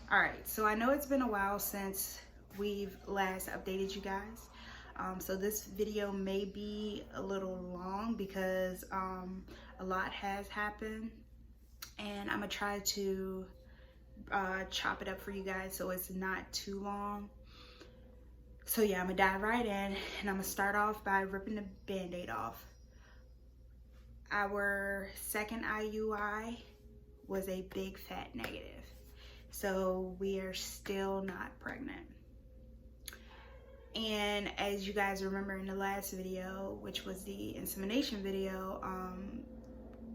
All right, so I know it's been a while since we've last updated you guys. So this video may be a little long because a lot has happened, and I'm gonna try to chop it up for you guys so it's not too long. So yeah, I'm gonna dive right in, and I'm gonna start off by ripping the band-aid off. Our second IUI was a big fat negative. So we are still not pregnant. And as you guys remember in the last video, which was the insemination video,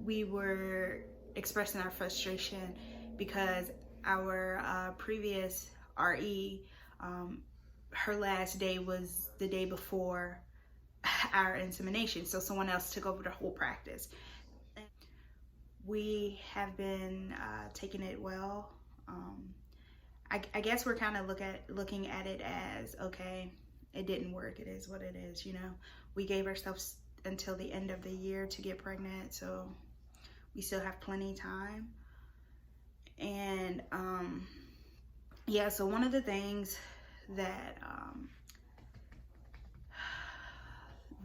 we were expressing our frustration because our previous RE, her last day was the day before our insemination. So someone else took over the whole practice. We have been taking it well. I guess we're kind of looking at it as, okay, it didn't work. It is what it is, you know. We gave ourselves until the end of the year to get pregnant, so we still have plenty of time. And yeah, so one of the things that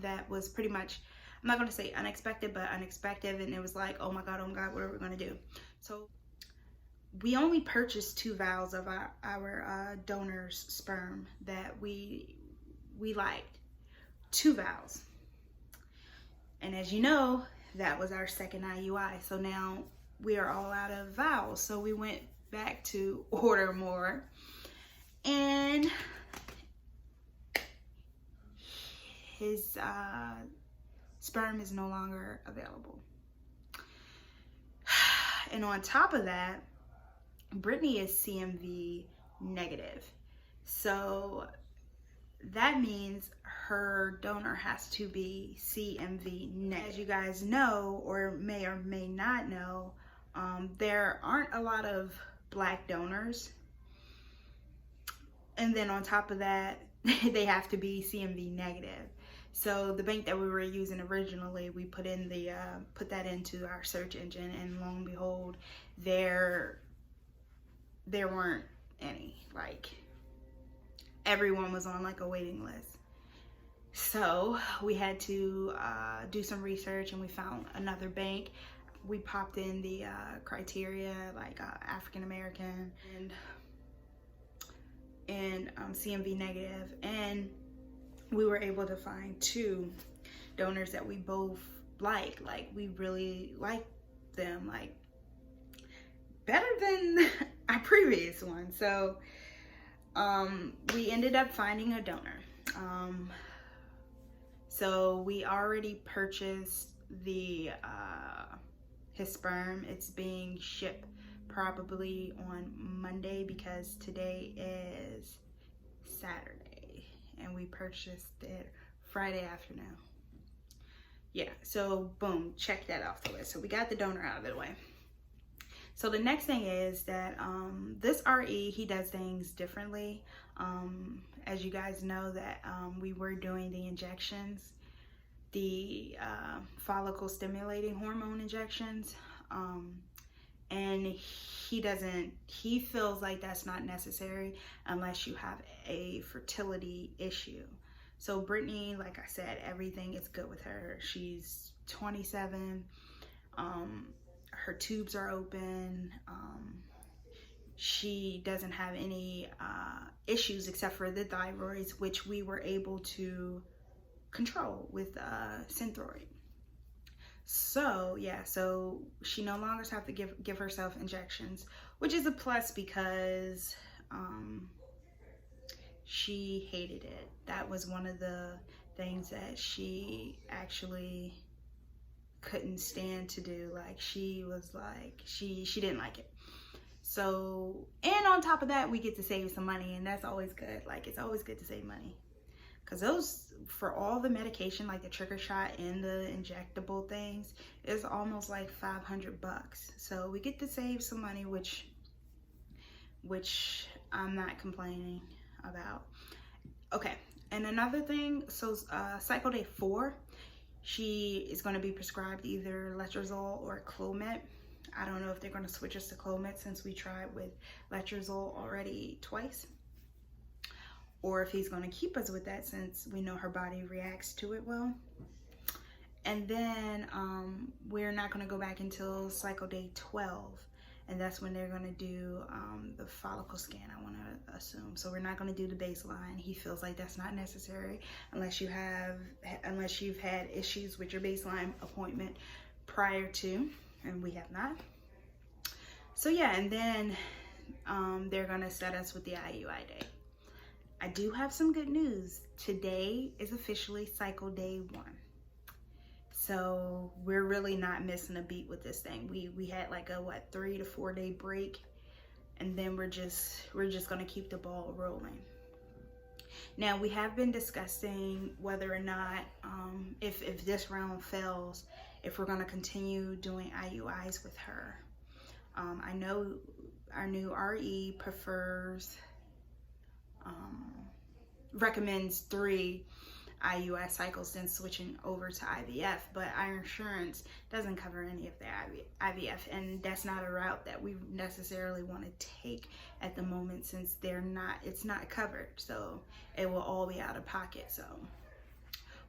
that was pretty much, I'm not going to say unexpected, but unexpected, and it was like, oh my god, what are we going to do? So we only purchased 2 vials of our donor's sperm that we liked. 2 vials. And as you know, that was our second IUI. So now we are all out of vials. So we went back to order more. And his sperm is no longer available. And on top of that, Brittany is CMV negative. So that means her donor has to be CMV negative. As you guys know, or may not know, there aren't a lot of black donors. And then on top of that, they have to be CMV negative. So the bank that we were using originally, we put that into our search engine, and lo and behold, there weren't any. Like, everyone was on like a waiting list. So we had to do some research, and we found another bank. We popped in the criteria, like African American and CMV negative, and we were able to find 2 donors that we both like we really like them, like better than our previous one. So we ended up finding a donor. So we already purchased the his sperm. It's being shipped probably on Monday because today is Saturday, and we purchased it Friday afternoon. Yeah, so boom, check that off the list. So we got the donor out of the way. So the next thing is that this RE, he does things differently. As you guys know, that we were doing the injections, the follicle stimulating hormone injections, and he feels like that's not necessary unless you have a fertility issue. So Brittany, like I said, everything is good with her. She's 27. Her tubes are open. She doesn't have any issues except for the thyroids, which we were able to control with Synthroid. So yeah, so she no longer has to give herself injections, which is a plus because she hated it. That was one of the things that she actually couldn't stand to do. Like, she was like, she didn't like it. So, and on top of that, we get to save some money, and that's always good. Like, it's always good to save money, because those, for all the medication, like the trigger shot and the injectable things, is almost like $500 bucks. So we get to save some money, which I'm not complaining about. Okay, and another thing, so cycle day 4, she is going to be prescribed either letrozole or Clomid. I don't know if they're going to switch us to Clomid since we tried with letrozole already twice, or if he's going to keep us with that since we know her body reacts to it well. And then we're not going to go back until cycle day 12, and that's when they're going to do the follicle scan, I want to assume. So we're not going to do the baseline. He feels like that's not necessary unless you've had issues with your baseline appointment prior to, and we have not. So yeah, and then they're going to set us with the IUI day. I do have some good news. Today is officially cycle day 1. So we're really not missing a beat with this thing. We had like a 3 to 4 day break, and then we're just gonna keep the ball rolling. Now we have been discussing whether or not if this round fails, if we're gonna continue doing IUIs with her. I know our new RE recommends 3 IUI cycles, then switching over to IVF, but our insurance doesn't cover any of the IVF, and that's not a route that we necessarily want to take at the moment since it's not covered, so it will all be out of pocket. So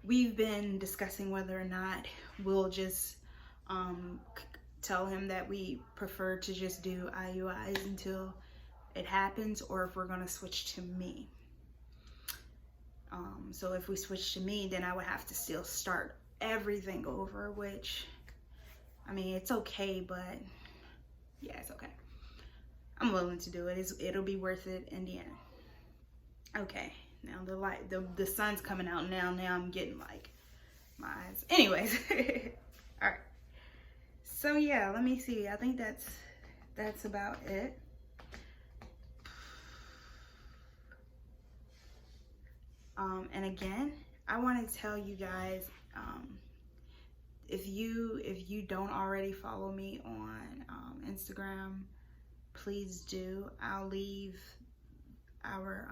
we've been discussing whether or not we'll just tell him that we prefer to just do IUIs until it happens, or if we're going to switch to me. So if we switch to me, then I would have to still start everything over, which, I mean, it's okay, but yeah, it's okay. I'm willing to do it. It'll be worth it in the end. Okay, now the sun's coming out now. Now I'm getting like my eyes. Anyways, all right. So yeah, let me see. I think that's about it. And again, I want to tell you guys, if you don't already follow me on Instagram, please do. I'll leave our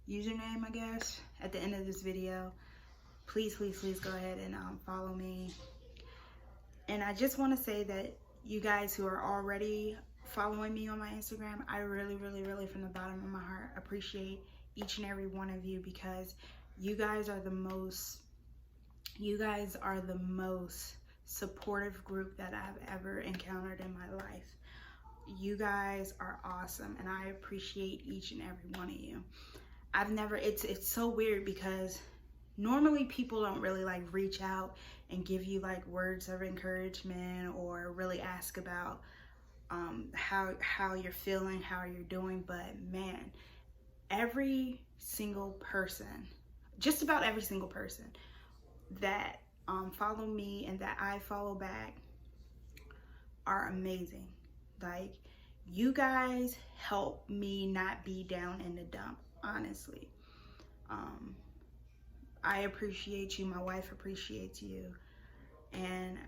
username, I guess, at the end of this video. Please go ahead and follow me. And I just want to say that you guys who are already following me on my Instagram, I really from the bottom of my heart appreciate each and every one of you, because you guys are the most supportive group that I've ever encountered in my life. You guys are awesome, and I appreciate each and every one of you. It's so weird because normally people don't really like reach out and give you like words of encouragement or really ask about how you're feeling, how you're doing, but man, every single person, just about every single person that follow me and that I follow back are amazing. Like, you guys help me not be down in the dump, honestly. I appreciate you. My wife appreciates you. And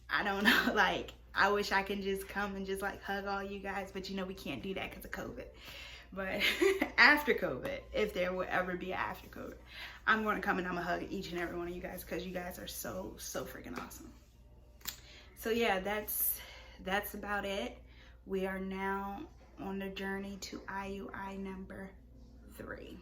I don't know, like, I wish I could just come and just like hug all you guys, but you know we can't do that because of COVID. But after COVID, if there will ever be after COVID, I'm going to come and I'm going to hug each and every one of you guys because you guys are so freaking awesome. So yeah, that's about it. We are now on the journey to IUI number 3.